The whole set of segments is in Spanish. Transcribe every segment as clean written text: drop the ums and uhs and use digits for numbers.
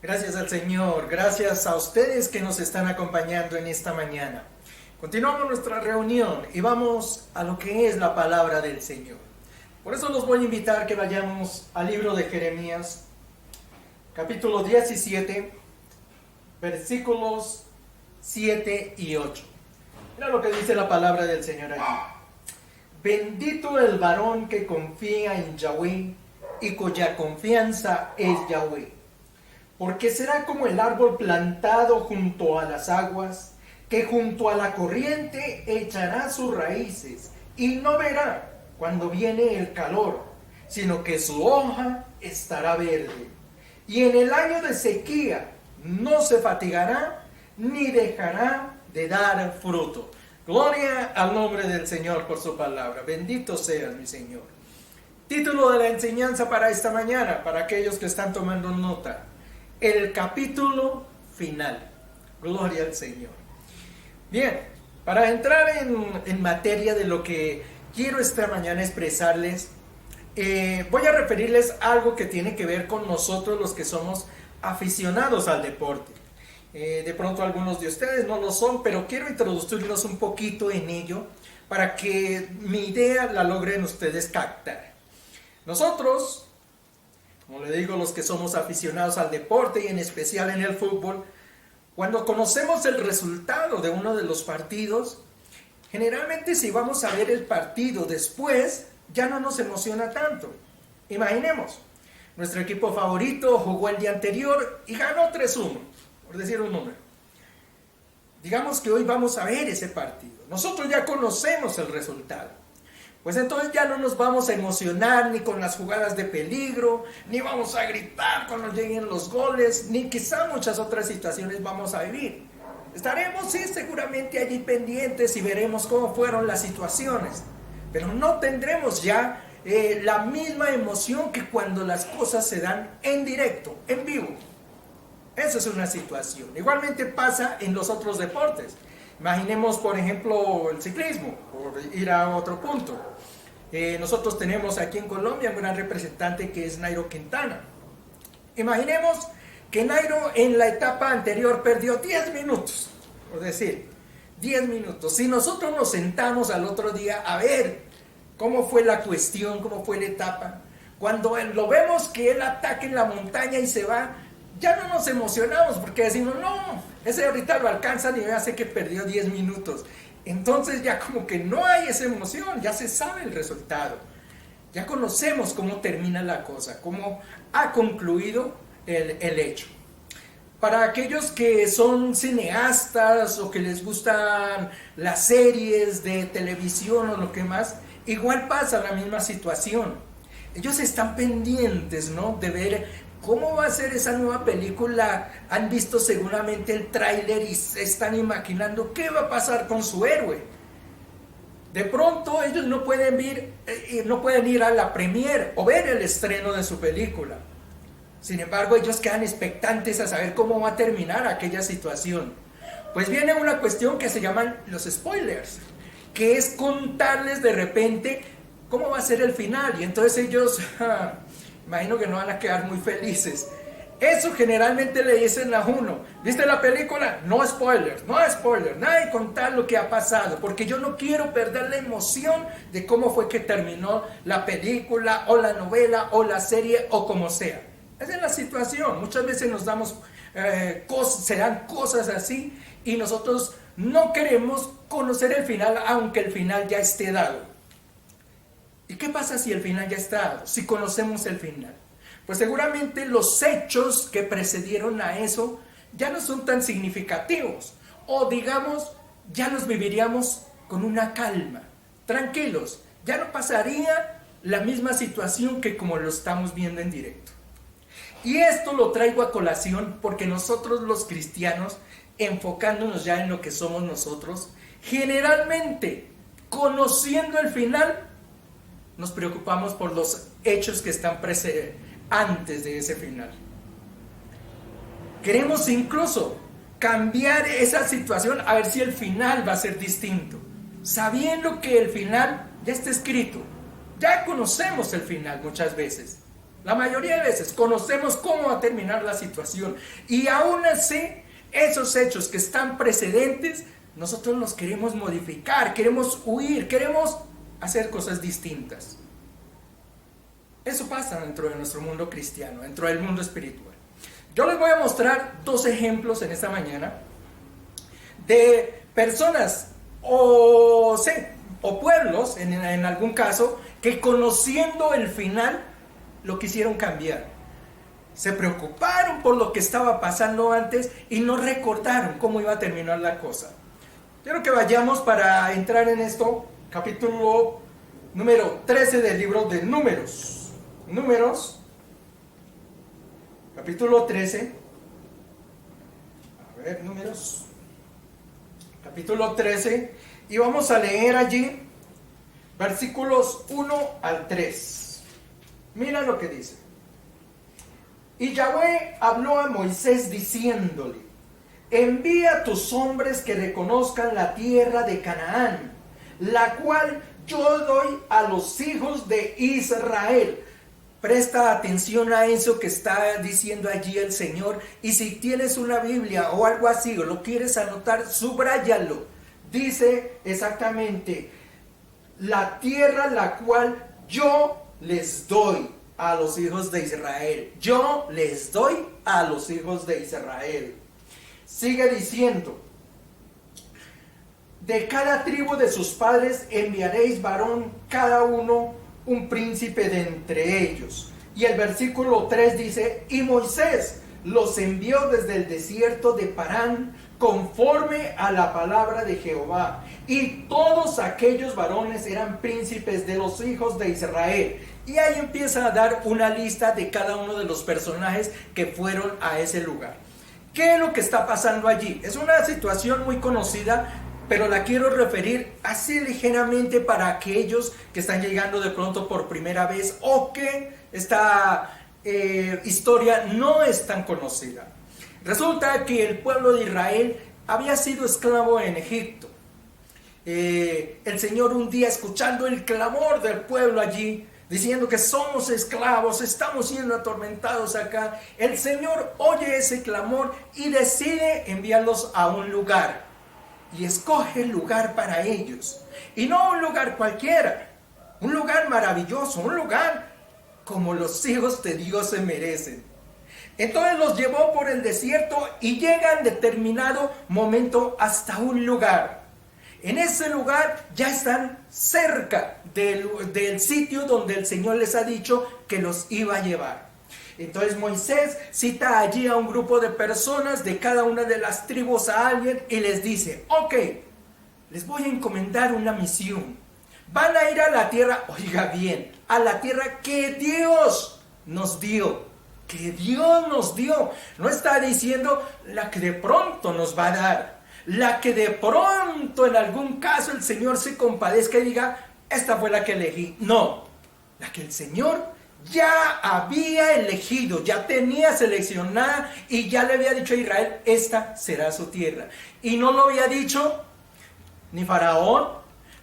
Gracias al Señor, gracias a ustedes que nos están acompañando en esta mañana. Continuamos nuestra reunión y vamos a lo que es la palabra del Señor. Por eso los voy a invitar que vayamos al libro de Jeremías, capítulo 17, versículos 7 y 8. Mira lo que dice la palabra del Señor allí. Bendito el varón que confía en Yahweh y cuya confianza es Yahweh. Porque será como el árbol plantado junto a las aguas, que junto a la corriente echará sus raíces, y no verá cuando viene el calor, sino que su hoja estará verde. Y en el año de sequía no se fatigará, ni dejará de dar fruto. Gloria al nombre del Señor por su palabra. Bendito seas, mi Señor. Título de la enseñanza para esta mañana, para aquellos que están tomando nota. El capítulo final. Gloria al Señor. Bien, para entrar en materia de lo que quiero esta mañana expresarles, voy a referirles algo que tiene que ver con nosotros los que somos aficionados al deporte. De pronto algunos de ustedes no lo son, pero quiero introducirlos un poquito en ello para que mi idea la logren ustedes captar. Nosotros, como le digo, los que somos aficionados al deporte y en especial en el fútbol, cuando conocemos el resultado de uno de los partidos, generalmente si vamos a ver el partido después, ya no nos emociona tanto. Imaginemos, nuestro equipo favorito jugó el día anterior y ganó 3-1, por decir un número. Digamos que hoy vamos a ver ese partido. Nosotros ya conocemos el resultado. Pues entonces ya no nos vamos a emocionar ni con las jugadas de peligro, ni vamos a gritar cuando lleguen los goles, ni quizá muchas otras situaciones vamos a vivir. Estaremos, sí, seguramente allí pendientes y veremos cómo fueron las situaciones, pero no tendremos ya la misma emoción que cuando las cosas se dan en directo, en vivo. Esa es una situación. Igualmente pasa en los otros deportes. Imaginemos, por ejemplo, el ciclismo, por ir a otro punto. Nosotros tenemos aquí en Colombia un gran representante que es Nairo Quintana. Imaginemos que Nairo en la etapa anterior perdió 10 minutos, por decir, 10 minutos. Si nosotros nos sentamos al otro día a ver cómo fue la cuestión, cómo fue la etapa, cuando lo vemos que él ataca en la montaña y se va, ya no nos emocionamos porque decimos, no, ese ahorita lo alcanza y ya sé que perdió 10 minutos. Entonces ya como que no hay esa emoción, ya se sabe el resultado. Ya conocemos cómo termina la cosa, cómo ha concluido el hecho. Para aquellos que son cineastas o que les gustan las series de televisión o lo que más, igual pasa la misma situación. Ellos están pendientes, ¿no?, de ver ¿cómo va a ser esa nueva película? Han visto seguramente el tráiler y se están imaginando qué va a pasar con su héroe. De pronto ellos no pueden ir a la premiere o ver el estreno de su película. Sin embargo, ellos quedan expectantes a saber cómo va a terminar aquella situación. Pues viene una cuestión que se llaman los spoilers, que es contarles de repente cómo va a ser el final. Y entonces ellos... imagino que no van a quedar muy felices. Eso generalmente le dicen a uno, ¿viste la película? No spoilers, nada de contar lo que ha pasado, porque yo no quiero perder la emoción de cómo fue que terminó la película, o la novela, o la serie, o como sea. Esa es la situación. Muchas veces nos damos, se dan cosas así, y nosotros no queremos conocer el final, aunque el final ya esté dado. ¿Y qué pasa si el final ya está dado? Si conocemos el final. Pues seguramente los hechos que precedieron a eso ya no son tan significativos. O digamos, ya los viviríamos con una calma, tranquilos. Ya no pasaría la misma situación que como lo estamos viendo en directo. Y esto lo traigo a colación porque nosotros los cristianos, enfocándonos ya en lo que somos nosotros, generalmente, conociendo el final, nos preocupamos por los hechos que están antes de ese final. Queremos incluso cambiar esa situación a ver si el final va a ser distinto, sabiendo que el final ya está escrito. Ya conocemos el final muchas veces. La mayoría de veces conocemos cómo va a terminar la situación. Y aún así, esos hechos que están precedentes, nosotros los queremos modificar, queremos huir, queremos hacer cosas distintas. Eso pasa dentro de nuestro mundo cristiano, dentro del mundo espiritual. Yo les voy a mostrar dos ejemplos en esta mañana de personas o pueblos, en algún caso, que conociendo el final, lo quisieron cambiar. Se preocuparon por lo que estaba pasando antes y no recordaron cómo iba a terminar la cosa. Quiero que vayamos para entrar en esto, capítulo número 13 del libro de Números. Números, capítulo 13. A ver, Números, capítulo 13. Y vamos a leer allí versículos 1 al 3. Mira lo que dice. Y Yahweh habló a Moisés diciéndole: envía a tus hombres que reconozcan la tierra de Canaán, la cual yo doy a los hijos de Israel. Presta atención a eso que está diciendo allí el Señor. Y si tienes una Biblia o algo así, o lo quieres anotar, subráyalo. Dice exactamente: la tierra la cual yo les doy a los hijos de Israel. Yo les doy a los hijos de Israel. Sigue diciendo: de cada tribu de sus padres enviaréis varón cada uno un príncipe de entre ellos. Y el versículo 3 dice: y Moisés los envió desde el desierto de Parán conforme a la palabra de Jehová. Y todos aquellos varones eran príncipes de los hijos de Israel. Y ahí empieza a dar una lista de cada uno de los personajes que fueron a ese lugar. ¿Qué es lo que está pasando allí? Es una situación muy conocida, pero la quiero referir así ligeramente para aquellos que están llegando de pronto por primera vez o que esta historia no es tan conocida. Resulta que el pueblo de Israel había sido esclavo en Egipto. El Señor un día, escuchando el clamor del pueblo allí, diciendo que somos esclavos, estamos siendo atormentados acá, el Señor oye ese clamor y decide enviarlos a un lugar. Y escoge el lugar para ellos. Y no un lugar cualquiera, un lugar maravilloso, un lugar como los hijos de Dios se merecen. Entonces los llevó por el desierto y llega en determinado momento hasta un lugar. En ese lugar ya están cerca del sitio donde el Señor les ha dicho que los iba a llevar. Entonces Moisés cita allí a un grupo de personas de cada una de las tribus, a alguien, y les dice: ok, les voy a encomendar una misión. Van a ir a la tierra, oiga bien, a la tierra que Dios nos dio. Que Dios nos dio. No está diciendo la que de pronto nos va a dar. La que de pronto en algún caso el Señor se compadezca y diga: esta fue la que elegí. No, la que el Señor ya había elegido, ya tenía seleccionada y ya le había dicho a Israel: esta será su tierra. Y no lo había dicho ni Faraón,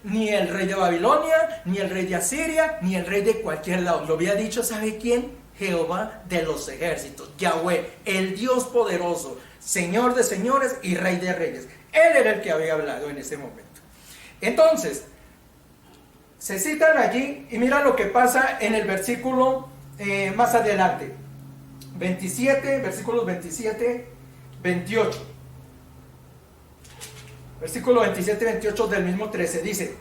ni el rey de Babilonia, ni el rey de Asiria, ni el rey de cualquier lado. Lo había dicho, ¿sabe quién? Jehová de los ejércitos, Yahweh, el Dios poderoso, Señor de señores y Rey de reyes. Él era el que había hablado en ese momento. Entonces, se citan allí y mira lo que pasa en el versículo más adelante. 27, versículos 27, 28. Versículo 27 y 28 del mismo 13 dice: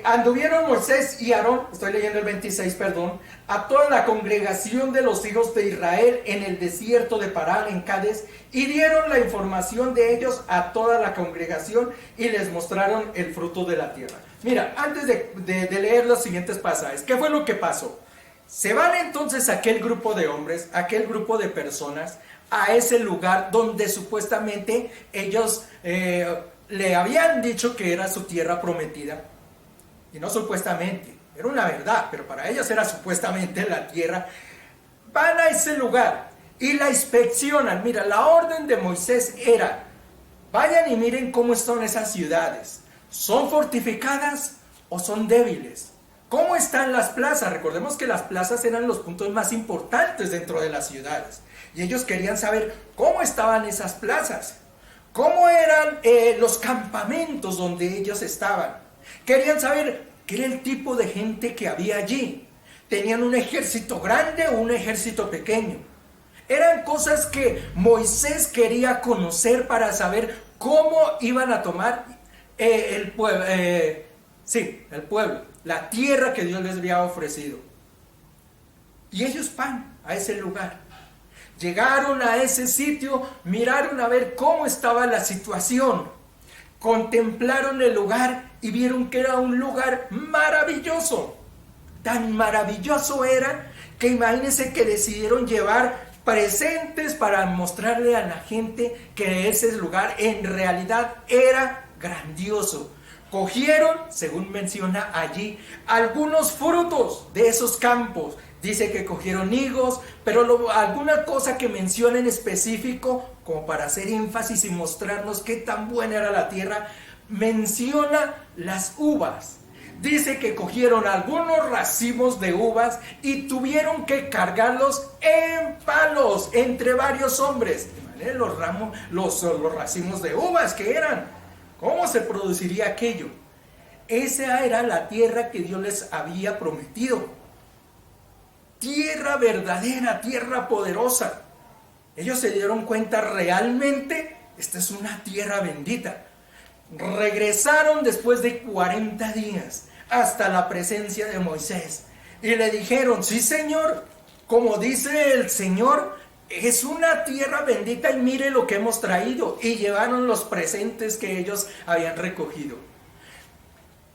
anduvieron Moisés y Aarón, estoy leyendo el 26, perdón, a toda la congregación de los hijos de Israel en el desierto de Parán en Cades, y dieron la información de ellos a toda la congregación y les mostraron el fruto de la tierra. Mira, antes de leer los siguientes pasajes, ¿qué fue lo que pasó? Se van entonces aquel grupo de hombres, aquel grupo de personas, a ese lugar donde supuestamente ellos le habían dicho que era su tierra prometida. Y no supuestamente, era una verdad, pero para ellos era supuestamente la tierra. Van a ese lugar y la inspeccionan. Mira, la orden de Moisés era: vayan y miren cómo están esas ciudades. ¿Son fortificadas o son débiles? ¿Cómo están las plazas? Recordemos que las plazas eran los puntos más importantes dentro de las ciudades. Y ellos querían saber cómo estaban esas plazas. Cómo eran los campamentos donde ellos estaban. Querían saber qué era el tipo de gente que había allí. ¿Tenían un ejército grande o un ejército pequeño? Eran cosas que Moisés quería conocer para saber cómo iban a tomar el pueblo, la tierra que Dios les había ofrecido. Y ellos van a ese lugar. Llegaron a ese sitio, miraron a ver cómo estaba la situación. Contemplaron el lugar y vieron que era un lugar maravilloso. Tan maravilloso era que imagínense que decidieron llevar presentes para mostrarle a la gente que ese lugar en realidad era grandioso. Cogieron, según menciona allí, algunos frutos de esos campos. Dice que cogieron higos, pero alguna cosa que menciona en específico, como para hacer énfasis y mostrarnos qué tan buena era la tierra, menciona las uvas. Dice que cogieron algunos racimos de uvas y tuvieron que cargarlos en palos entre varios hombres. Los racimos de uvas que eran. ¿Cómo se produciría aquello? Esa era la tierra que Dios les había prometido. Tierra verdadera, tierra poderosa. Ellos se dieron cuenta realmente, esta es una tierra bendita. Regresaron después de 40 días hasta la presencia de Moisés y le dijeron: sí, Señor, como dice el Señor, es una tierra bendita y mire lo que hemos traído. Y llevaron los presentes que ellos habían recogido.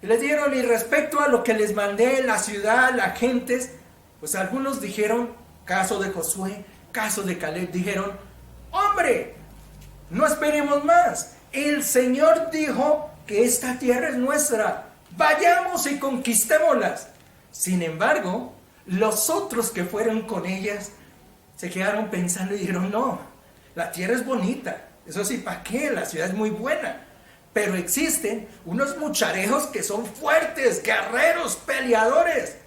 Y les dieron: y respecto a lo que les mandé, la ciudad, las gentes, pues algunos dijeron, caso de Josué, caso de Caleb, dijeron: hombre, no esperemos más. El Señor dijo que esta tierra es nuestra. Vayamos y conquistémoslas. Sin embargo, los otros que fueron con ellas se quedaron pensando y dijeron: no, la tierra es bonita. Eso sí, ¿para qué? La ciudad es muy buena. Pero existen unos mucharejos que son fuertes, guerreros, peleadores,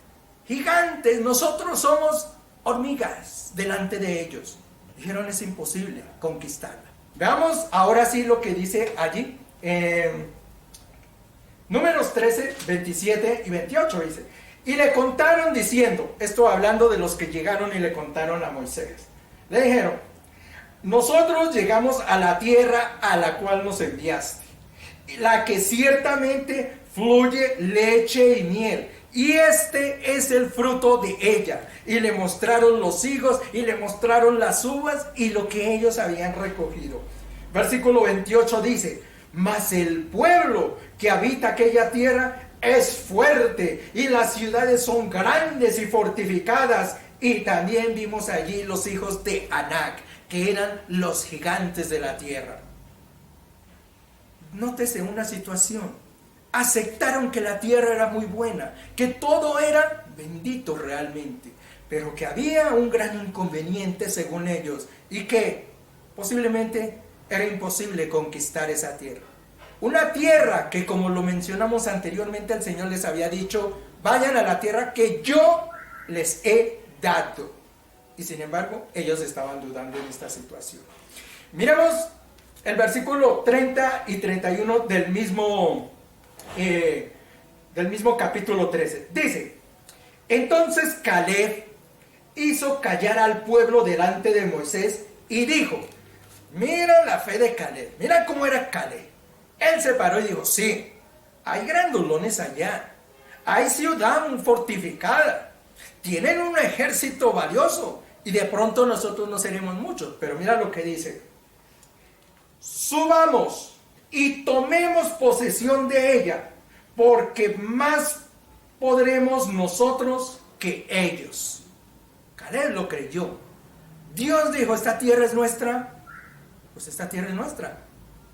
gigantes. Nosotros somos hormigas delante de ellos. Dijeron: es imposible conquistarla. Veamos ahora sí lo que dice allí. Números 13, 27 y 28 dice: y le contaron diciendo, esto hablando de los que llegaron y le contaron a Moisés. Le dijeron: nosotros llegamos a la tierra a la cual nos enviaste, la que ciertamente fluye leche y miel, y este es el fruto de ella. Y le mostraron los higos y le mostraron las uvas y lo que ellos habían recogido. Versículo 28 dice: mas el pueblo que habita aquella tierra es fuerte y las ciudades son grandes y fortificadas. Y también vimos allí los hijos de Anac, que eran los gigantes de la tierra. Nótese una situación. Aceptaron que la tierra era muy buena, que todo era bendito realmente, pero que había un gran inconveniente según ellos, y que posiblemente era imposible conquistar esa tierra. Una tierra que, como lo mencionamos anteriormente, el Señor les había dicho: vayan a la tierra que yo les he dado. Y sin embargo, ellos estaban dudando en esta situación. Miremos el versículo 30 y 31 del mismo capítulo 13. Dice: entonces Caleb hizo callar al pueblo delante de Moisés y dijo: mira la fe de Caleb, mira cómo era Caleb. Él se paró y dijo: sí, hay grandulones allá, hay ciudad fortificada, tienen un ejército valioso, y de pronto nosotros no seremos muchos. Pero mira lo que dice: subamos y tomemos posesión de ella, porque más podremos nosotros que ellos. Caleb lo creyó. Dios dijo: esta tierra es nuestra, pues esta tierra es nuestra,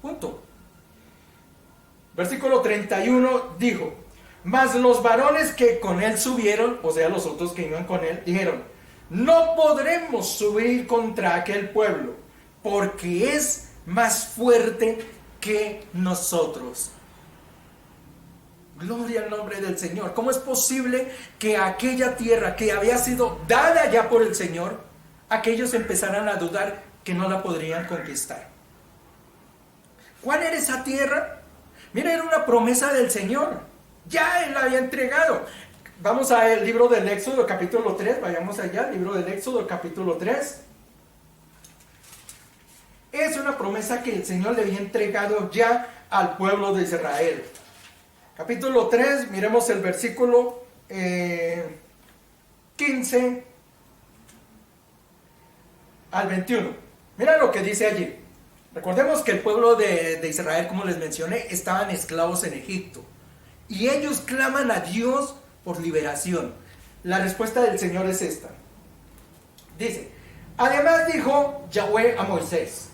punto. Versículo 31 dijo: mas los varones que con él subieron, o sea los otros que iban con él, dijeron: no podremos subir contra aquel pueblo, porque es más fuerte que nosotros. Gloria al nombre del Señor. ¿Cómo es posible que aquella tierra que había sido dada ya por el Señor, aquellos empezaran a dudar que no la podrían conquistar? ¿Cuál era esa tierra? Mira, era una promesa del Señor. Ya Él la había entregado. Vamos al libro del Éxodo, capítulo 3. Vayamos allá, libro del Éxodo, capítulo 3. Es una promesa que el Señor le había entregado ya al pueblo de Israel. Capítulo 3, miremos el versículo 15 al 21. Mira lo que dice allí. Recordemos que el pueblo de Israel, como les mencioné, estaban esclavos en Egipto. Y ellos claman a Dios por liberación. La respuesta del Señor es esta. Dice, además dijo Yahweh a Moisés,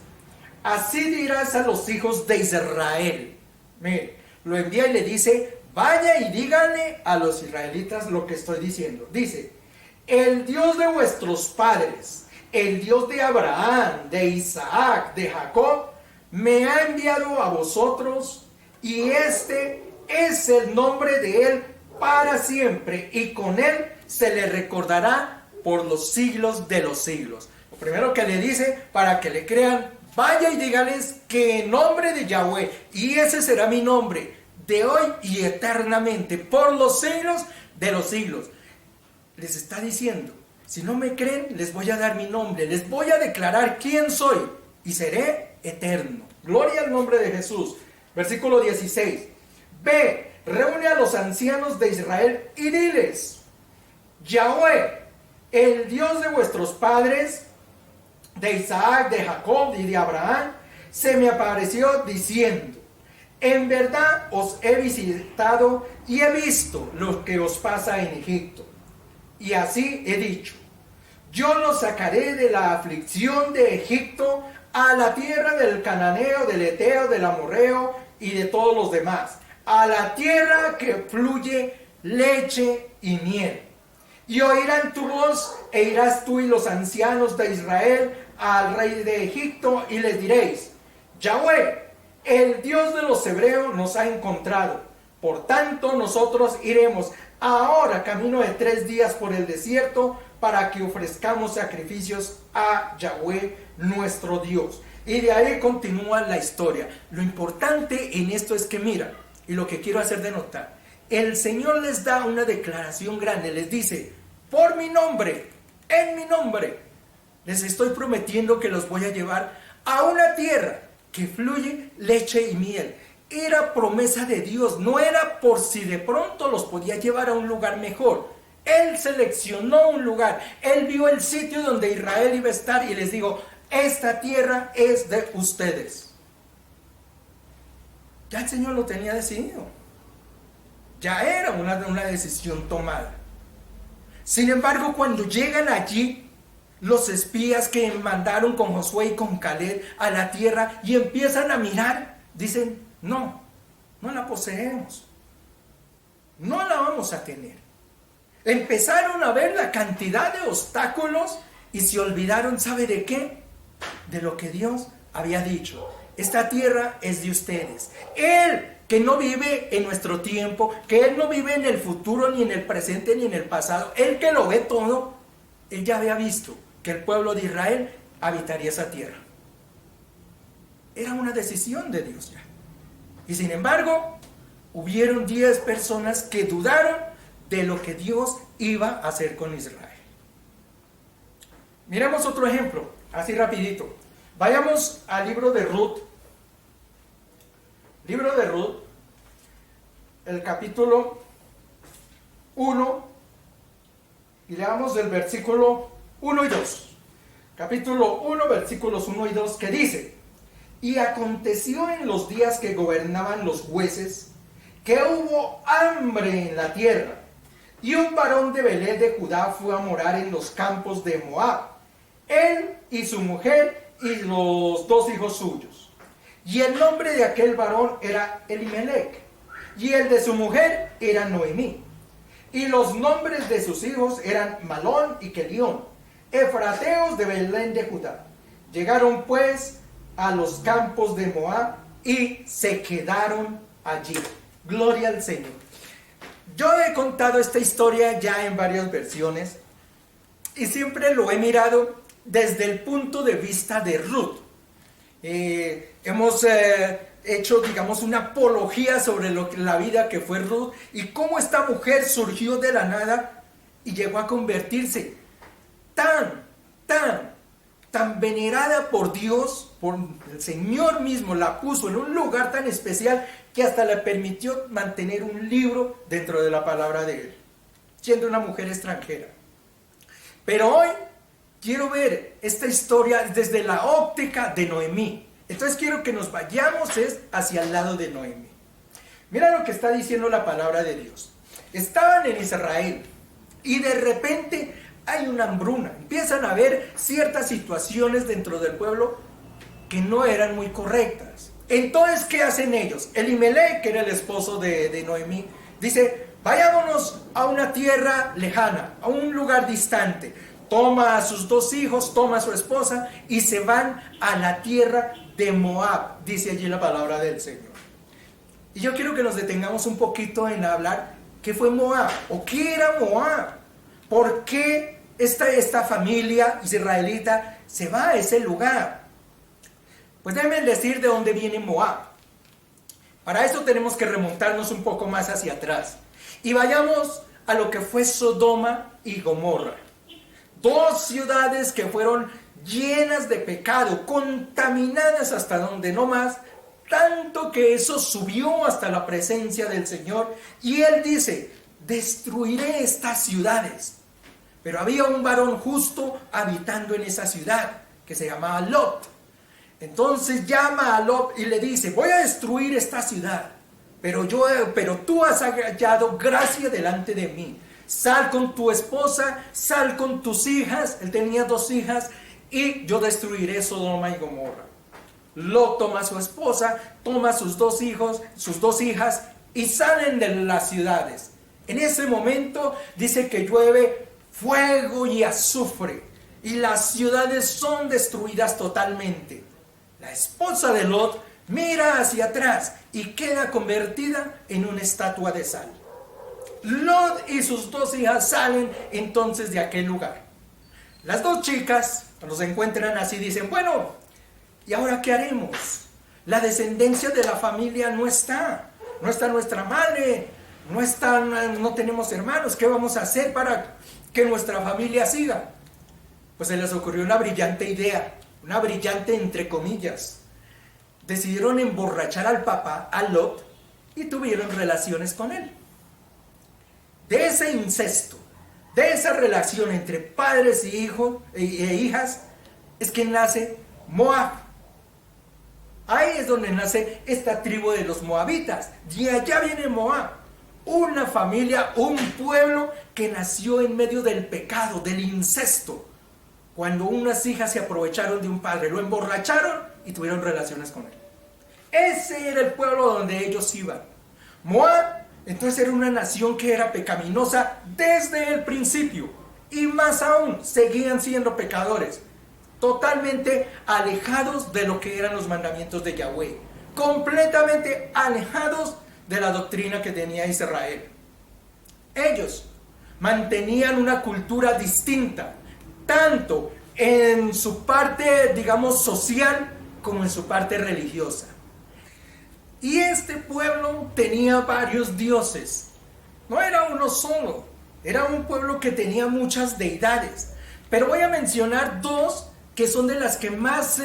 así dirás a los hijos de Israel. Mire, lo envía y le dice, vaya y díganle a los israelitas lo que estoy diciendo. Dice, el Dios de vuestros padres, el Dios de Abraham, de Isaac, de Jacob, me ha enviado a vosotros, y este es el nombre de él para siempre, y con él se le recordará por los siglos de los siglos. Lo primero que le dice, para que le crean, vaya y dígales que en nombre de Yahweh, y ese será mi nombre, de hoy y eternamente, por los siglos de los siglos. Les está diciendo, si no me creen, les voy a dar mi nombre, les voy a declarar quién soy, y seré eterno. Gloria al nombre de Jesús. Versículo 16. Ve, reúne a los ancianos de Israel y diles, Yahweh, el Dios de vuestros padres, de Isaac, de Jacob y de Abraham, se me apareció diciendo, en verdad os he visitado y he visto lo que os pasa en Egipto. Y así he dicho, yo los sacaré de la aflicción de Egipto a la tierra del cananeo, del eteo, del amorreo y de todos los demás, a la tierra que fluye leche y miel. Y oirán tu voz, e irás tú y los ancianos de Israel al rey de Egipto, y les diréis, Yahweh, el Dios de los hebreos nos ha encontrado. Por tanto, nosotros iremos ahora camino de 3 días por el desierto para que ofrezcamos sacrificios a Yahweh, nuestro Dios. Y de ahí continúa la historia. Lo importante en esto es que mira, y lo que quiero hacer de notar, el Señor les da una declaración grande, les dice, por mi nombre, en mi nombre, les estoy prometiendo que los voy a llevar a una tierra que fluye leche y miel. Era promesa de Dios, no era por si de pronto los podía llevar a un lugar mejor. Él seleccionó un lugar, Él vio el sitio donde Israel iba a estar y les dijo, esta tierra es de ustedes. Ya el Señor lo tenía decidido, ya era una decisión tomada. Sin embargo, cuando llegan allí, los espías que mandaron con Josué y con Caleb a la tierra y empiezan a mirar, dicen, no la poseemos, no la vamos a tener. Empezaron a ver la cantidad de obstáculos y se olvidaron, ¿sabe de qué? De lo que Dios había dicho. Esta tierra es de ustedes. Él, que no vive en nuestro tiempo, que Él no vive en el futuro, ni en el presente, ni en el pasado, Él que lo ve todo, Él ya había visto que el pueblo de Israel habitaría esa tierra. Era una decisión de Dios ya. Y sin embargo, hubieron 10 personas que dudaron de lo que Dios iba a hacer con Israel. Miremos otro ejemplo, así rapidito. Vayamos al libro de Ruth. Libro de Ruth, el capítulo 1, y leamos del versículo 1 y 2. Capítulo 1, versículos 1 y 2, que dice, y aconteció en los días que gobernaban los jueces, que hubo hambre en la tierra, y un varón de Belén de Judá fue a morar en los campos de Moab, él y su mujer y los 2 hijos suyos. Y el nombre de aquel varón era Elimelech, y el de su mujer era Noemí. Y los nombres de sus hijos eran Malón y Kelión, efrateos de Belén de Judá. Llegaron pues a los campos de Moab y se quedaron allí. Gloria al Señor. he contado esta historia ya en varias versiones y siempre lo he mirado desde el punto de vista de Ruth. Hemos hecho, digamos, una apología sobre la vida que fue Ruth y cómo esta mujer surgió de la nada y llegó a convertirse tan venerada por Dios, por el Señor mismo, la puso en un lugar tan especial que hasta le permitió mantener un libro dentro de la palabra de Él, siendo una mujer extranjera. Pero hoy quiero ver esta historia desde la óptica de Noemí. Entonces quiero que nos vayamos hacia el lado de Noemí. Mira lo que está diciendo la palabra de Dios. Estaban en Israel y de repente hay una hambruna. Empiezan a haber ciertas situaciones dentro del pueblo que no eran muy correctas. Entonces, ¿qué hacen ellos? Elimelech, que era el esposo de Noemí, dice: vayámonos a una tierra lejana, a un lugar distante. Toma a sus 2 hijos, toma a su esposa y se van a la tierra de Moab, dice allí la palabra del Señor. Y yo quiero que nos detengamos un poquito en hablar qué fue Moab o qué era Moab. ¿Por qué esta familia israelita se va a ese lugar? Pues déjenme decir de dónde viene Moab. Para eso tenemos que remontarnos un poco más hacia atrás. Y vayamos a lo que fue Sodoma y Gomorra. 2 ciudades que fueron llenas de pecado, contaminadas hasta donde no más, tanto que eso subió hasta la presencia del Señor. Y Él dice: destruiré estas ciudades. Pero había un varón justo habitando en esa ciudad, que se llamaba Lot. Entonces llama a Lot y le dice: voy a destruir esta ciudad, pero tú has hallado gracia delante de mí. Sal con tu esposa, sal con tus hijas. Él tenía 2 hijas, y yo destruiré Sodoma y Gomorra. Lot toma a su esposa, toma a sus 2 hijos, sus 2 hijas, y salen de las ciudades. En ese momento dice que llueve fuego y azufre, y las ciudades son destruidas totalmente. La esposa de Lot mira hacia atrás y queda convertida en una estatua de sal. Lot y sus 2 hijas salen entonces de aquel lugar. Las 2 chicas, cuando se encuentran así, dicen: bueno, ¿y ahora qué haremos? La descendencia de la familia no está nuestra madre, no tenemos hermanos. ¿Qué vamos a hacer para que nuestra familia siga? Pues se les ocurrió una brillante idea, una brillante entre comillas. Decidieron emborrachar al papá, a Lot, y tuvieron relaciones con él. De ese incesto, de esa relación entre padres y hijos e hijas, es que nace Moab. Ahí es donde nace esta tribu de los moabitas. De allá viene Moab. Una familia, un pueblo que nació en medio del pecado, del incesto. Cuando unas hijas se aprovecharon de un padre, lo emborracharon y tuvieron relaciones con él. Ese era el pueblo donde ellos iban. Moab, entonces, era una nación que era pecaminosa desde el principio. Y más aún, seguían siendo pecadores. Totalmente alejados de lo que eran los mandamientos de Yahweh. Completamente alejados de la doctrina que tenía Israel. Ellos mantenían una cultura distinta, tanto en su parte, digamos, social, como en su parte religiosa. Y este pueblo tenía varios dioses. No era uno solo. Era un pueblo que tenía muchas deidades. Pero voy a mencionar 2 que son de las que más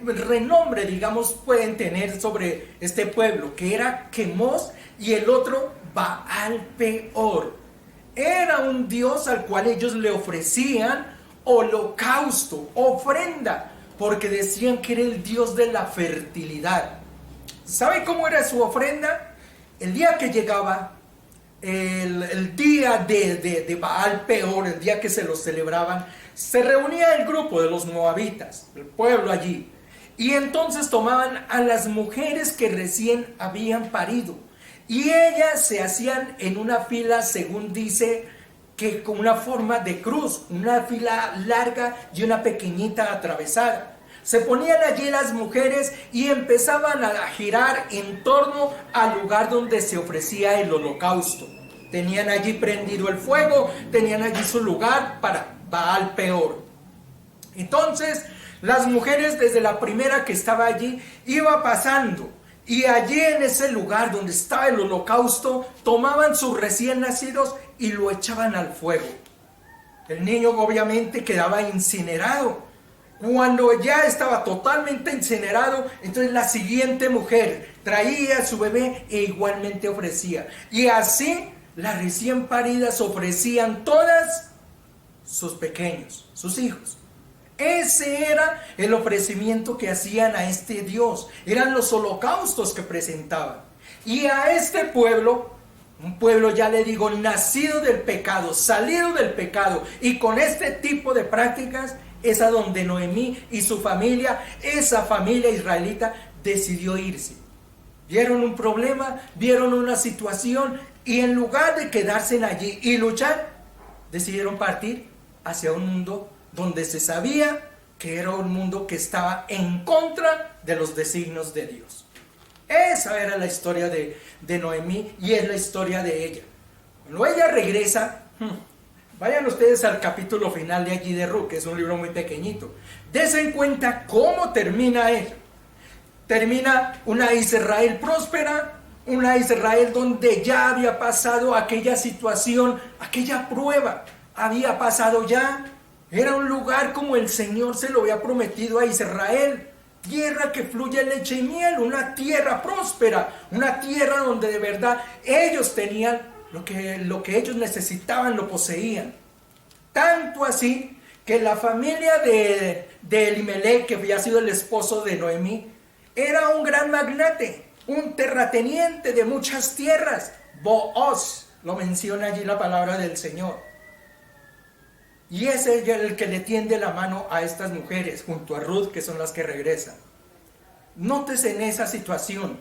renombre, digamos, pueden tener sobre este pueblo, que era Quemos y el otro Baal Peor. Era un dios al cual ellos le ofrecían holocausto, ofrenda, porque decían que era el dios de la fertilidad. ¿Sabe cómo era su ofrenda? El día que llegaba el día de Baal Peor, el día que se lo celebraban, se reunía el grupo de los moabitas, el pueblo allí, y entonces tomaban a las mujeres que recién habían parido, y ellas se hacían en una fila, según dice, que con una forma de cruz, una fila larga y una pequeñita atravesada. Se ponían allí las mujeres y empezaban a girar en torno al lugar donde se ofrecía el holocausto. Tenían allí prendido el fuego, tenían allí su lugar para Baal Peor. Entonces, las mujeres, desde la primera que estaba allí, iba pasando. Y allí en ese lugar donde estaba el holocausto, tomaban sus recién nacidos y lo echaban al fuego. El niño obviamente quedaba incinerado. Cuando ya estaba totalmente incinerado, entonces la siguiente mujer traía a su bebé e igualmente ofrecía. Y así las recién paridas ofrecían todas sus pequeños, sus hijos. Ese era el ofrecimiento que hacían a este Dios. Eran los holocaustos que presentaban. Y a este pueblo, un pueblo, ya le digo, nacido del pecado, salido del pecado, y con este tipo de prácticas, es a donde Noemí y su familia, esa familia israelita, decidió irse. Vieron un problema, vieron una situación, y en lugar de quedarse allí y luchar, decidieron partir hacia un mundo donde se sabía que era un mundo que estaba en contra de los designios de Dios. Esa era la historia de Noemí, y es la historia de ella. Cuando ella regresa, vayan ustedes al capítulo final de allí de Ruth, que es un libro muy pequeñito. Dense en cuenta cómo termina ella. Termina una Israel próspera, una Israel donde ya había pasado aquella situación, aquella prueba, había pasado ya. Era un lugar como el Señor se lo había prometido a Israel. Tierra que fluye leche y miel, una tierra próspera, una tierra donde de verdad ellos tenían lo que ellos necesitaban, lo poseían. Tanto así que la familia de Elimelech, que había sido el esposo de Noemí, era un gran magnate, un terrateniente de muchas tierras. Booz, lo menciona allí la palabra del Señor. Y es el que le tiende la mano a estas mujeres, junto a Ruth, que son las que regresan. Nótese en esa situación.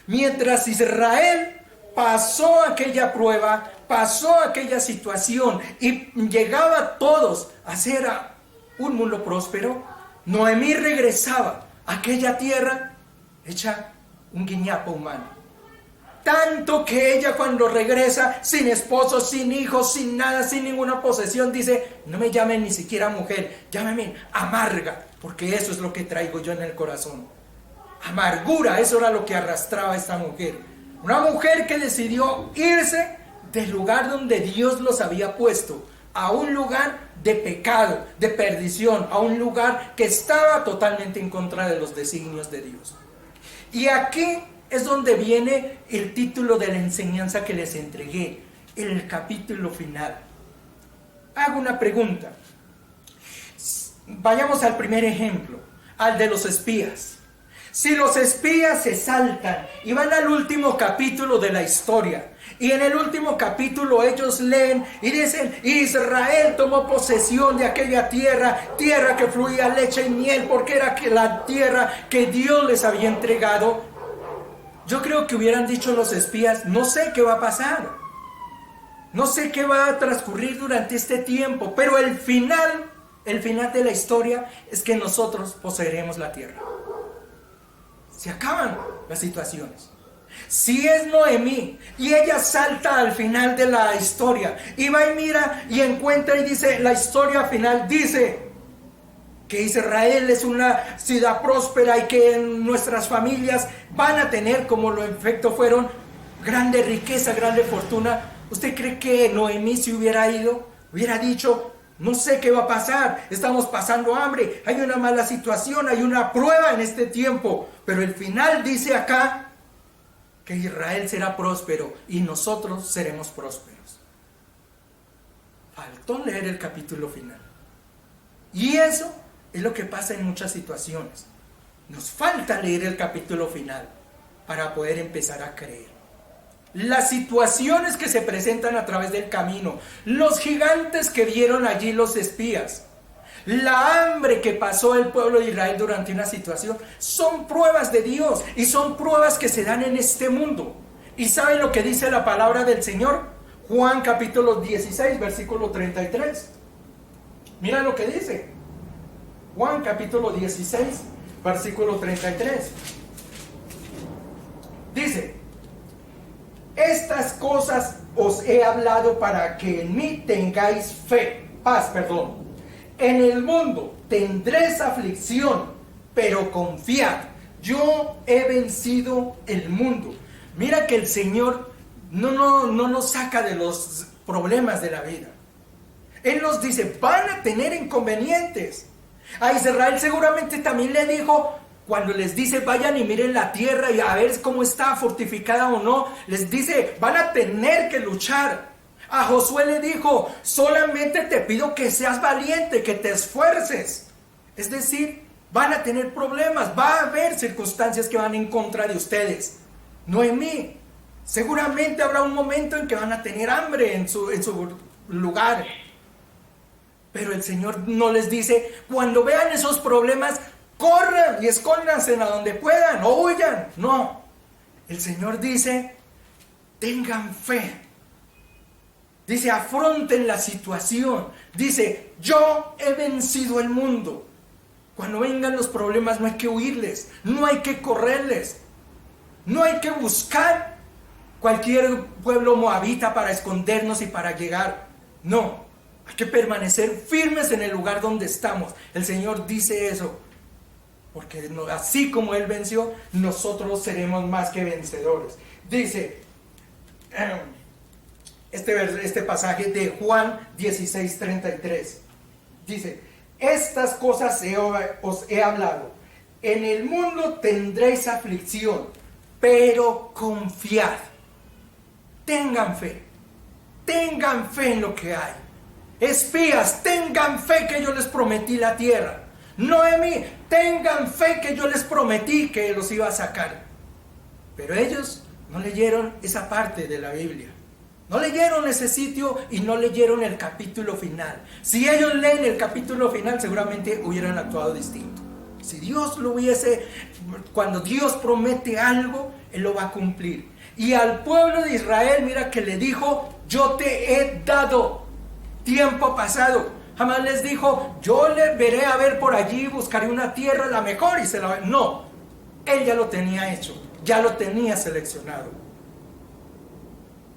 Mientras Israel pasó aquella prueba, pasó aquella situación, y llegaba a todos a ser un mundo próspero, Noemí regresaba a aquella tierra hecha un guiñapo humano. Tanto que ella, cuando regresa sin esposo, sin hijos, sin nada, sin ninguna posesión, dice: no me llamen ni siquiera mujer, llámame amarga, porque eso es lo que traigo yo en el corazón. Amargura, eso era lo que arrastraba esta mujer. Una mujer que decidió irse del lugar donde Dios los había puesto, a un lugar de pecado, de perdición, a un lugar que estaba totalmente en contra de los designios de Dios. Y aquí es donde viene el título de la enseñanza que les entregué, el capítulo final. Hago una pregunta. Vayamos al primer ejemplo, al de los espías. Si los espías se saltan y van al último capítulo de la historia, y en el último capítulo ellos leen y dicen: Israel tomó posesión de aquella tierra, tierra que fluía leche y miel, porque era la tierra que Dios les había entregado. Yo creo que hubieran dicho los espías: no sé qué va a pasar, no sé qué va a transcurrir durante este tiempo, pero el final de la historia es que nosotros poseeremos la tierra. Se acaban las situaciones. Si es Noemí y ella salta al final de la historia y va y mira y encuentra y dice, la historia final dice que Israel es una ciudad próspera y que nuestras familias van a tener, como lo en efecto fueron, grande riqueza, grande fortuna. ¿Usted cree que Noemí se hubiera ido? Hubiera dicho: no sé qué va a pasar, estamos pasando hambre, hay una mala situación, hay una prueba en este tiempo, pero el final dice acá que Israel será próspero y nosotros seremos prósperos. Faltó leer el capítulo final. Y eso es lo que pasa en muchas situaciones. Nos falta leer el capítulo final para poder empezar a creer. Las situaciones que se presentan a través del camino, los gigantes que vieron allí los espías, la hambre que pasó el pueblo de Israel durante una situación, son pruebas de Dios y son pruebas que se dan en este mundo. ¿Y saben lo que dice la palabra del Señor? Juan capítulo 16, versículo 33. Mira lo que dice. Juan capítulo 16, versículo 33. Dice: estas cosas os he hablado para que en mí tengáis paz. En el mundo tendréis aflicción, pero confiad, yo he vencido el mundo. Mira que el Señor no nos saca de los problemas de la vida. Él nos dice, van a tener inconvenientes. A Israel seguramente también le dijo, cuando les dice, vayan y miren la tierra y a ver cómo está fortificada o no, les dice, van a tener que luchar. A Josué le dijo, solamente te pido que seas valiente, que te esfuerces. Es decir, van a tener problemas, va a haber circunstancias que van en contra de ustedes. Noemí, seguramente habrá un momento en que van a tener hambre en su lugar. Pero el Señor no les dice, cuando vean esos problemas, corran y escóndanse a donde puedan o huyan. No, el Señor dice, tengan fe. Dice, afronten la situación. Dice, yo he vencido el mundo. Cuando vengan los problemas no hay que huirles, no hay que correrles, no hay que buscar cualquier pueblo moabita para escondernos y para llegar. No, hay que permanecer firmes en el lugar donde estamos. El Señor dice eso, porque así como Él venció, nosotros seremos más que vencedores. Dice este pasaje de Juan 16:33. Dice, estas cosas os he hablado. En el mundo tendréis aflicción, pero confiad. Tengan fe en lo que hay. Espías, tengan fe que yo les prometí la tierra. Noemí, tengan fe que yo les prometí que los iba a sacar. Pero ellos no leyeron esa parte de la Biblia. No leyeron ese sitio y no leyeron el capítulo final. Si ellos leen el capítulo final, seguramente hubieran actuado distinto. Si Dios lo hubiese, cuando Dios promete algo, Él lo va a cumplir. Y al pueblo de Israel, mira que le dijo, yo te he dado tiempo pasado. Jamás les dijo, yo le veré a ver por allí, buscaré una tierra la mejor y se la... No, Él ya lo tenía hecho, ya lo tenía seleccionado.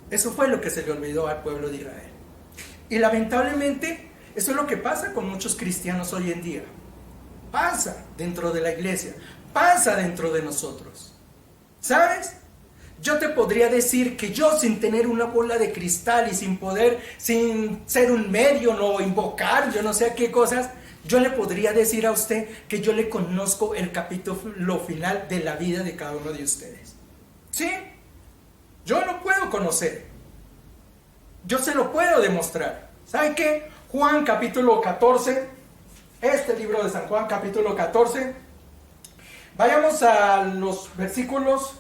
Eso fue lo que se le olvidó al pueblo de Israel. Y lamentablemente, eso es lo que pasa con muchos cristianos hoy en día. Pasa dentro de la iglesia, pasa dentro de nosotros. ¿Sabes? Yo te podría decir que yo, sin tener una bola de cristal y sin ser un medio, no invocar, yo no sé a qué cosas, yo le podría decir a usted que yo le conozco el capítulo final de la vida de cada uno de ustedes. ¿Sí? Yo lo puedo conocer. Yo se lo puedo demostrar. ¿Sabe qué? Juan capítulo 14. Este libro de San Juan capítulo 14. Vayamos a los versículos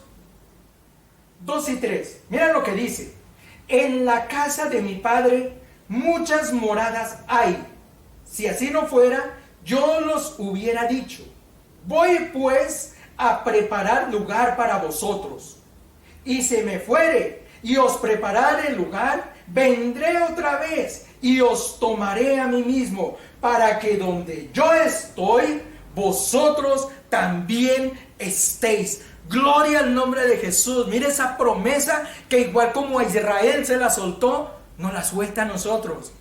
2 y 3. Mira lo que dice. En la casa de mi Padre muchas moradas hay. Si así no fuera, yo los hubiera dicho. Voy pues a preparar lugar para vosotros. Y se me fuere y os prepararé el lugar, vendré otra vez y os tomaré a mí mismo, para que donde yo estoy, vosotros también estéis. Gloria al nombre de Jesús. Mire esa promesa que igual como a Israel se la soltó, nos la suelta a nosotros.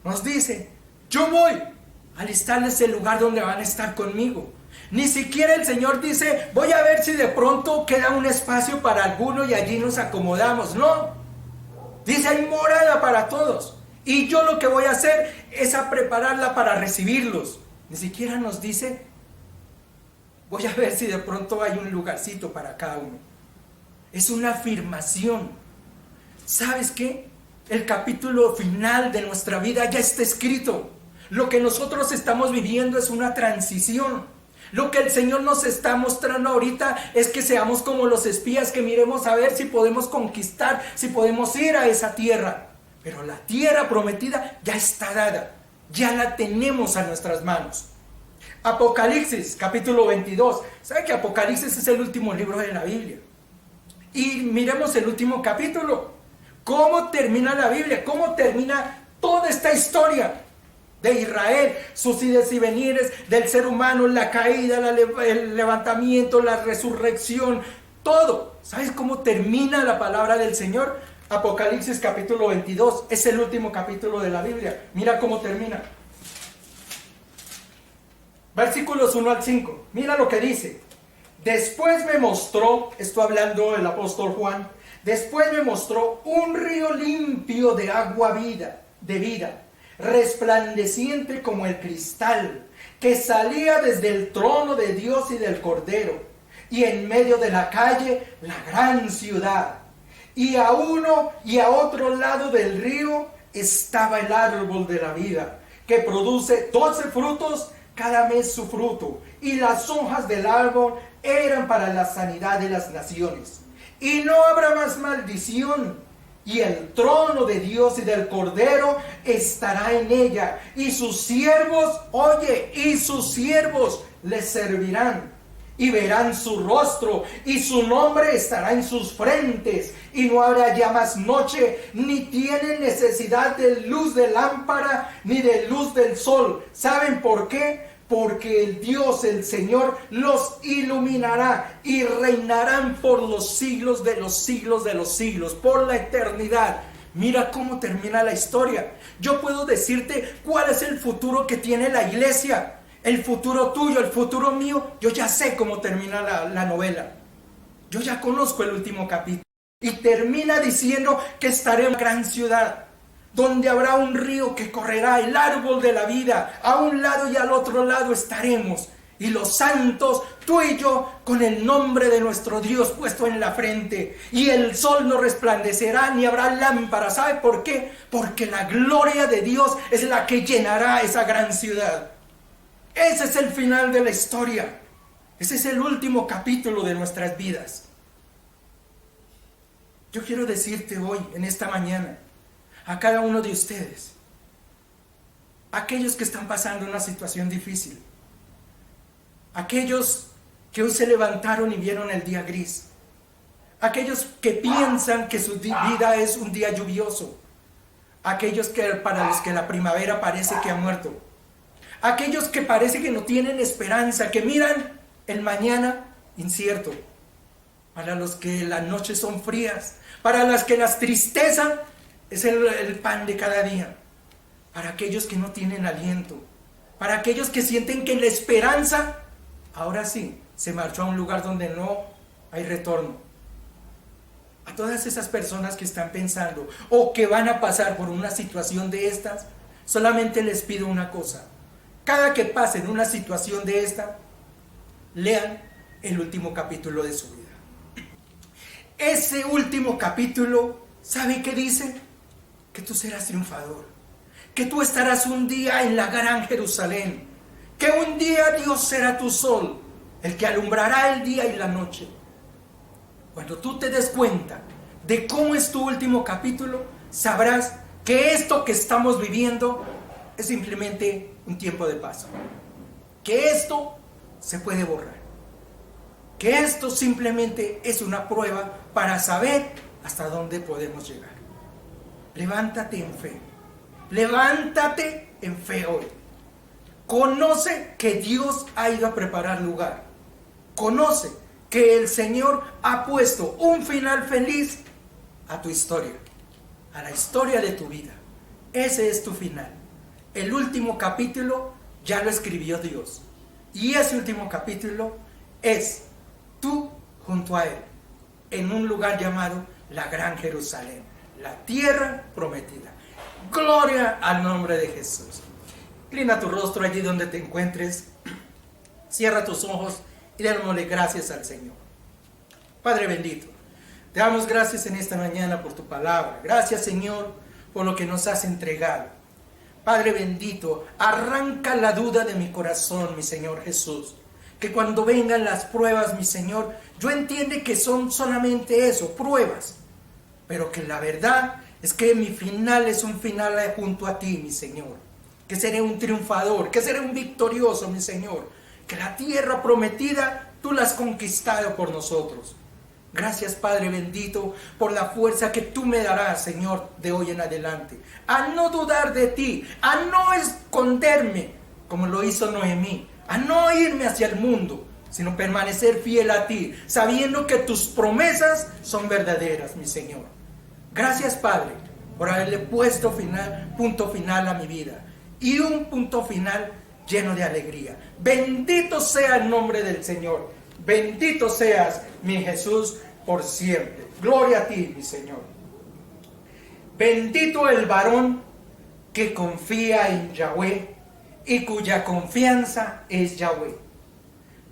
Nos dice, yo voy a alistarles el lugar donde van a estar conmigo. Ni siquiera el Señor dice, voy a ver si de pronto queda un espacio para alguno y allí nos acomodamos. No, dice, hay morada para todos. Y yo lo que voy a hacer es a prepararla para recibirlos. Ni siquiera nos dice, voy a ver si de pronto hay un lugarcito para cada uno. Es una afirmación. ¿Sabes qué? El capítulo final de nuestra vida ya está escrito. Lo que nosotros estamos viviendo es una transición. Lo que el Señor nos está mostrando ahorita es que seamos como los espías, que miremos a ver si podemos conquistar, si podemos ir a esa tierra. Pero la tierra prometida ya está dada, ya la tenemos a nuestras manos. Apocalipsis, capítulo 22. ¿Sabe que Apocalipsis es el último libro de la Biblia? Y miremos el último capítulo. ¿Cómo termina la Biblia? ¿Cómo termina toda esta historia de Israel? Sus ides y venires del ser humano, la caída, el levantamiento, la resurrección. todo. ¿Sabes cómo termina la palabra del Señor? Apocalipsis capítulo 22, es el último capítulo de la Biblia. Mira cómo termina. Versículos 1 al 5. Mira lo que dice. Después me mostró, esto hablando el apóstol Juan, después me mostró un río limpio de agua de vida, resplandeciente como el cristal, que salía desde el trono de Dios y del Cordero, y en medio de la calle, la gran ciudad. Y a uno y a otro lado del río estaba el árbol de la vida, que produce 12 frutos, cada mes su fruto, y las hojas del árbol eran para la sanidad de las naciones. Y no habrá más maldición, y el trono de Dios y del Cordero estará en ella, y sus siervos, y sus siervos les servirán, y verán su rostro, y su nombre estará en sus frentes, y no habrá ya más noche, ni tienen necesidad de luz de lámpara, ni de luz del sol. ¿Saben por qué? Porque el Dios, el Señor, los iluminará y reinarán por los siglos de los siglos de los siglos, por la eternidad. Mira cómo termina la historia. Yo puedo decirte cuál es el futuro que tiene la iglesia, el futuro tuyo, el futuro mío. Yo ya sé cómo termina la novela. Yo ya conozco el último capítulo. Y termina diciendo que estaré en una gran ciudad, donde habrá un río que correrá, el árbol de la vida. A un lado y al otro lado estaremos. Y los santos, tú y yo, con el nombre de nuestro Dios puesto en la frente. Y el sol no resplandecerá, ni habrá lámpara. ¿Sabe por qué? Porque la gloria de Dios es la que llenará esa gran ciudad. Ese es el final de la historia. Ese es el último capítulo de nuestras vidas. Yo quiero decirte hoy, en esta mañana, a cada uno de ustedes, aquellos que están pasando una situación difícil, aquellos que hoy se levantaron y vieron el día gris, aquellos que piensan que su vida es un día lluvioso, aquellos para los que la primavera parece que ha muerto, aquellos que parece que no tienen esperanza, que miran el mañana incierto, para los que las noches son frías, para los que la tristeza es el pan de cada día, para aquellos que no tienen aliento, para aquellos que sienten que la esperanza, ahora sí, se marchó a un lugar donde no hay retorno. A todas esas personas que están pensando o que van a pasar por una situación de estas, solamente les pido una cosa. Cada que pasen una situación de esta, lean el último capítulo de su vida. Ese último capítulo, ¿sabe qué dice? Que tú serás triunfador, que tú estarás un día en la gran Jerusalén, que un día Dios será tu sol, el que alumbrará el día y la noche. Cuando tú te des cuenta de cómo es tu último capítulo, sabrás que esto que estamos viviendo es simplemente un tiempo de paso, que esto se puede borrar, que esto simplemente es una prueba para saber hasta dónde podemos llegar. Levántate en fe, levántate en fe hoy. Conoce que Dios ha ido a preparar lugar, conoce que el Señor ha puesto un final feliz a tu historia, a la historia de tu vida. Ese es tu final. El último capítulo ya lo escribió Dios, y ese último capítulo es tú junto a Él, en un lugar llamado la Gran Jerusalén, la tierra prometida. Gloria al nombre de Jesús. Inclina tu rostro allí donde te encuentres, cierra tus ojos y démosle gracias al Señor. Padre bendito, te damos gracias en esta mañana por tu palabra. Gracias, Señor, por lo que nos has entregado. Padre bendito, arranca la duda de mi corazón, mi Señor Jesús. Que cuando vengan las pruebas, mi Señor, yo entiendo que son solamente eso, pruebas. Pero que la verdad es que mi final es un final junto a ti, mi Señor. Que seré un triunfador, que seré un victorioso, mi Señor. Que la tierra prometida tú la has conquistado por nosotros. Gracias, Padre bendito, por la fuerza que tú me darás, Señor, de hoy en adelante. A no dudar de ti, a no esconderme, como lo hizo Noemí, a no irme hacia el mundo, sino permanecer fiel a ti, sabiendo que tus promesas son verdaderas, mi Señor. Gracias, Padre, por haberle puesto punto final a mi vida, y un punto final lleno de alegría. Bendito sea el nombre del Señor. Bendito seas, mi Jesús, por siempre. Gloria a ti, mi Señor. Bendito el varón que confía en Yahweh y cuya confianza es Yahweh,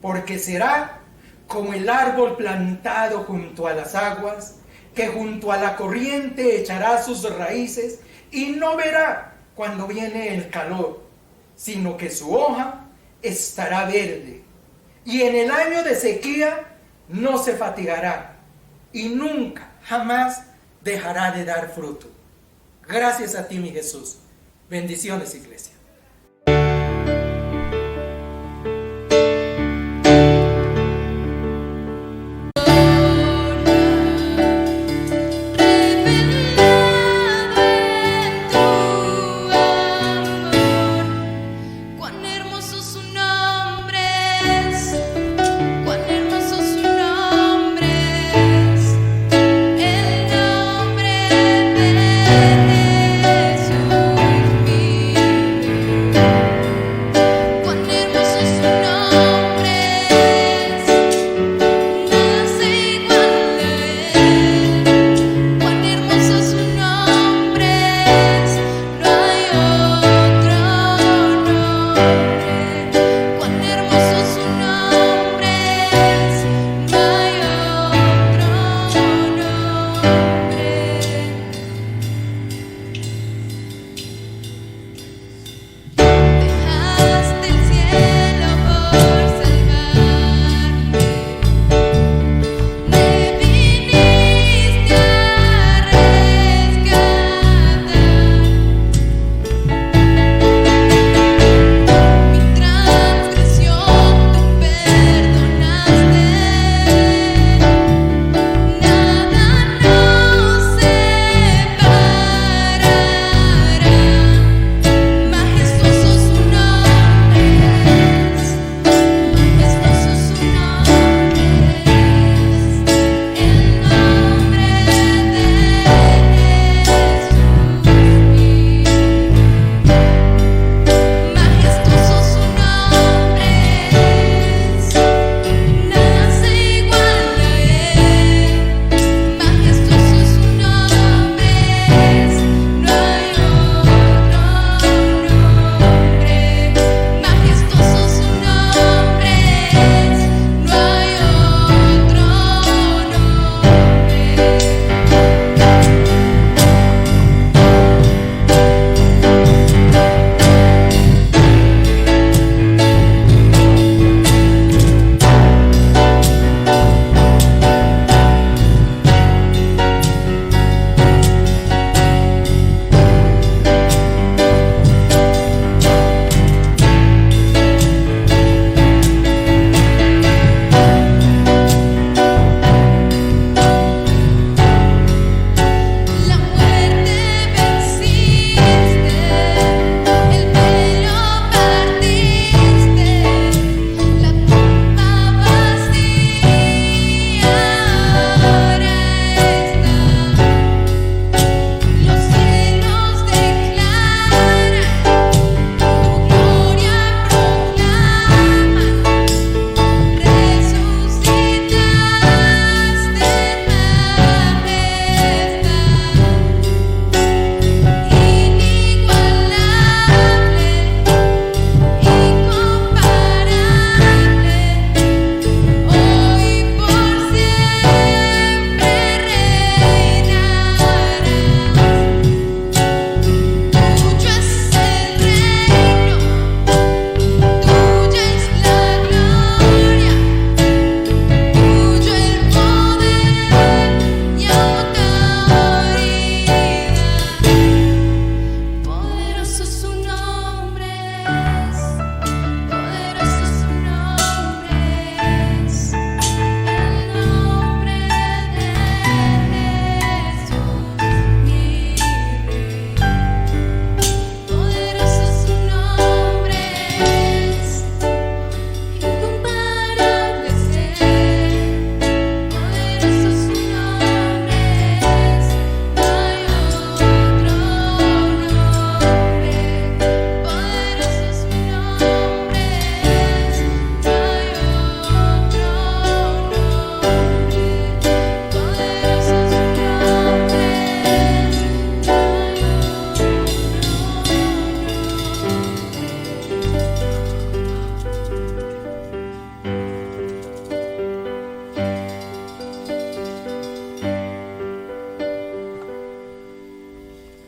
porque será como el árbol plantado junto a las aguas, que junto a la corriente echará sus raíces y no verá cuando viene el calor, sino que su hoja estará verde, y en el año de sequía no se fatigará, y nunca, jamás dejará de dar fruto. Gracias a ti, mi Jesús. Bendiciones, iglesia.